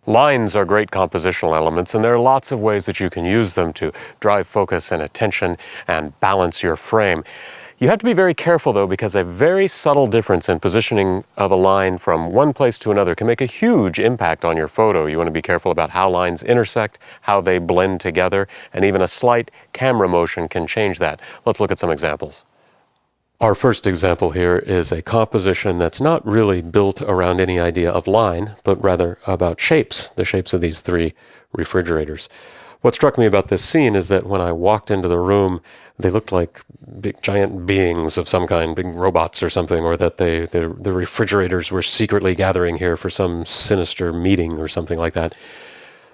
Lines are great compositional elements, and there are lots of ways that you can use them to drive focus and attention and balance your frame. You have to be very careful, though, because a very subtle difference in positioning of a line from one place to another can make a huge impact on your photo. You want to be careful about how lines intersect, how they blend together, and even a slight camera motion can change that. Let's look at some examples. Our first example here is a composition that's not really built around any idea of line, but rather about shapes, the shapes of these three refrigerators. What struck me about this scene is that when I walked into the room, they looked like big giant beings of some kind, big robots or something, or that the refrigerators were secretly gathering here for some sinister meeting or something like that.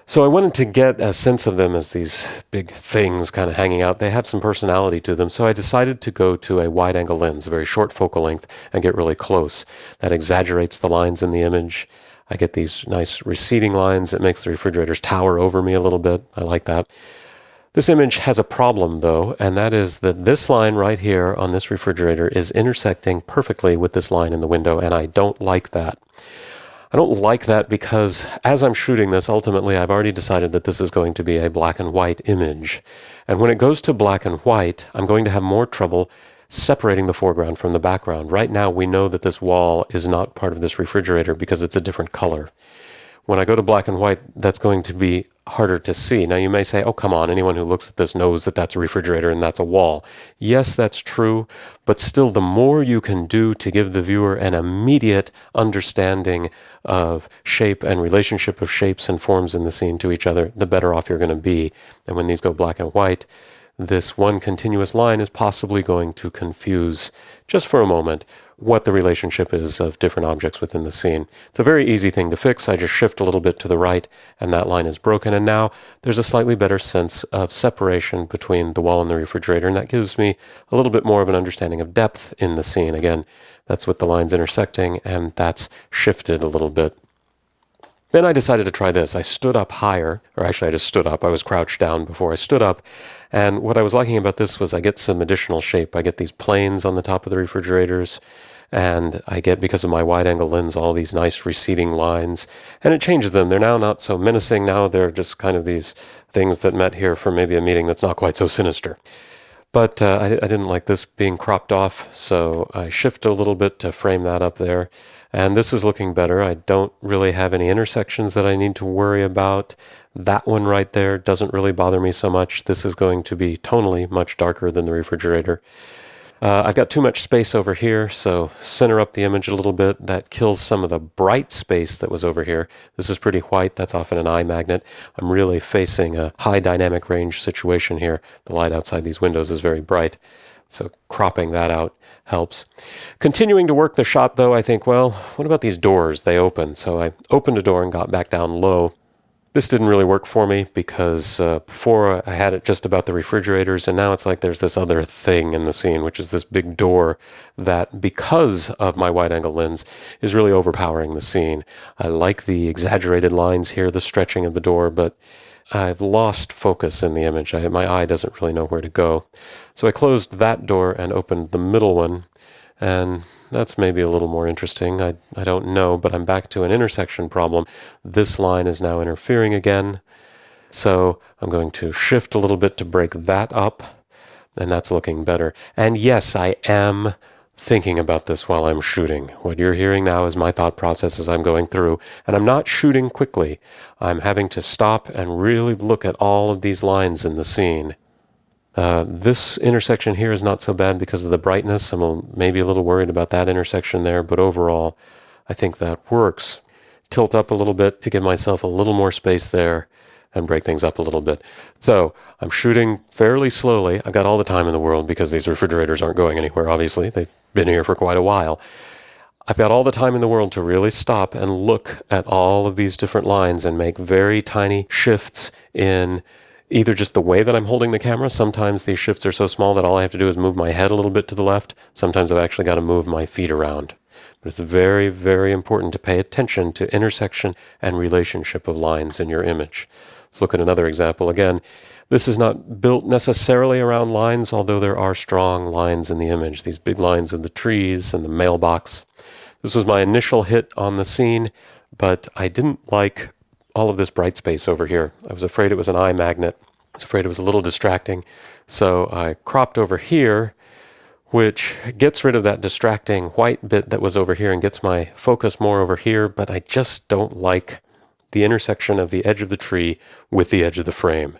So I wanted to get a sense of them as these big things kind of hanging out. They have some personality to them, so I decided to go to a wide-angle lens, a very short focal length, and get really close. That exaggerates the lines in the image. I get these nice receding lines. It makes the refrigerators tower over me a little bit. I like that. This image has a problem, though, and that is that this line right here on this refrigerator is intersecting perfectly with this line in the window, and I don't like that. I don't like that because as I'm shooting this, ultimately I've already decided that this is going to be a black and white image. And when it goes to black and white, I'm going to have more trouble separating the foreground from the background. Right now we know that this wall is not part of this refrigerator because it's a different color. When I go to black and white, that's going to be harder to see. Now you may say, oh, come on, anyone who looks at this knows that that's a refrigerator and that's a wall. Yes, that's true, but still the more you can do to give the viewer an immediate understanding of shape and relationship of shapes and forms in the scene to each other, the better off you're going to be. And when these go black and white, this one continuous line is possibly going to confuse, just for a moment, what the relationship is of different objects within the scene. It's a very easy thing to fix. I just shift a little bit to the right and that line is broken, and now there's a slightly better sense of separation between the wall and the refrigerator, and that gives me a little bit more of an understanding of depth in the scene. Again, that's with the lines intersecting, and that's shifted a little bit. Then I decided to try this. I stood up higher, or actually I just stood up. I was crouched down before I stood up. And what I was liking about this was I get some additional shape. I get these planes on the top of the refrigerators, and I get, because of my wide-angle lens, all these nice receding lines. And it changes them. They're now not so menacing. Now they're just kind of these things that met here for maybe a meeting that's not quite so sinister. But I didn't like this being cropped off, so I shift a little bit to frame that up there. And this is looking better. I don't really have any intersections that I need to worry about. That one right there doesn't really bother me so much. This is going to be tonally much darker than the refrigerator. I've got too much space over here, so center up the image a little bit. That kills some of the bright space that was over here. This is pretty white. That's often an eye magnet. I'm really facing a high dynamic range situation here. The light outside these windows is very bright, so cropping that out helps. Continuing to work the shot, though, I think, well, what about these doors? They open. So I opened a door and got back down low. This didn't really work for me because before I had it just about the refrigerators, and now it's like there's this other thing in the scene, which is this big door that, because of my wide-angle lens, is really overpowering the scene. I like the exaggerated lines here, the stretching of the door, but I've lost focus in the image. My eye doesn't really know where to go. So I closed that door and opened the middle one, and that's maybe a little more interesting. I don't know, but I'm back to an intersection problem. This line is now interfering again, so I'm going to shift a little bit to break that up, and that's looking better. And yes, I am thinking about this while I'm shooting. What you're hearing now is my thought process as I'm going through, and I'm not shooting quickly. I'm having to stop and really look at all of these lines in the scene. This intersection here is not so bad because of the brightness. I'm maybe a little worried about that intersection there, but overall, I think that works. Tilt up a little bit to give myself a little more space there and break things up a little bit. So I'm shooting fairly slowly. I've got all the time in the world because these refrigerators aren't going anywhere, obviously. They've been here for quite a while. I've got all the time in the world to really stop and look at all of these different lines and make very tiny shifts in either just the way that I'm holding the camera. Sometimes these shifts are so small that all I have to do is move my head a little bit to the left. Sometimes I've actually got to move my feet around. But it's very, very important to pay attention to intersection and relationship of lines in your image. Let's look at another example. Again, this is not built necessarily around lines, although there are strong lines in the image. These big lines of the trees and the mailbox. This was my initial hit on the scene, but I didn't like all of this bright space over here. I was afraid it was an eye magnet. I was afraid it was a little distracting. So I cropped over here, which gets rid of that distracting white bit that was over here and gets my focus more over here, but I just don't like the intersection of the edge of the tree with the edge of the frame.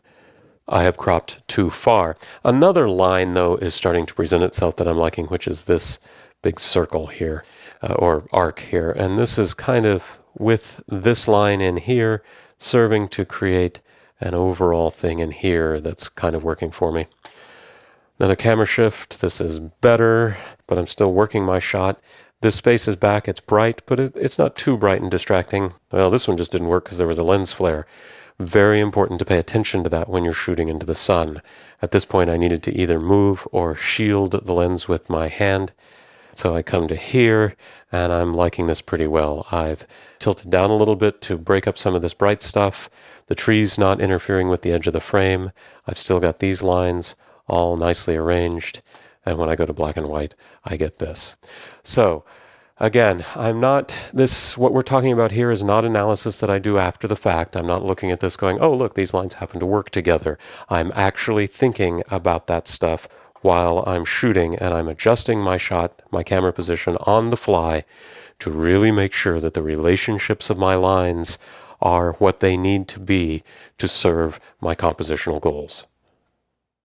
I have cropped too far. Another line, though, is starting to present itself that I'm liking, which is this big circle here, or arc here. And this is kind of with this line in here, serving to create an overall thing in here that's kind of working for me. Another camera shift. This is better, but I'm still working my shot. This space is back. It's bright, but it's not too bright and distracting. Well, this one just didn't work because there was a lens flare. Very important to pay attention to that when you're shooting into the sun. At this point, I needed to either move or shield the lens with my hand. So I come to here, and I'm liking this pretty well. I've tilted down a little bit to break up some of this bright stuff. The tree's not interfering with the edge of the frame. I've still got these lines all nicely arranged. And when I go to black and white, I get this. So again, what we're talking about here is not analysis that I do after the fact. I'm not looking at this going, oh, look, these lines happen to work together. I'm actually thinking about that stuff while I'm shooting, and I'm adjusting my shot, my camera position on the fly to really make sure that the relationships of my lines are what they need to be to serve my compositional goals.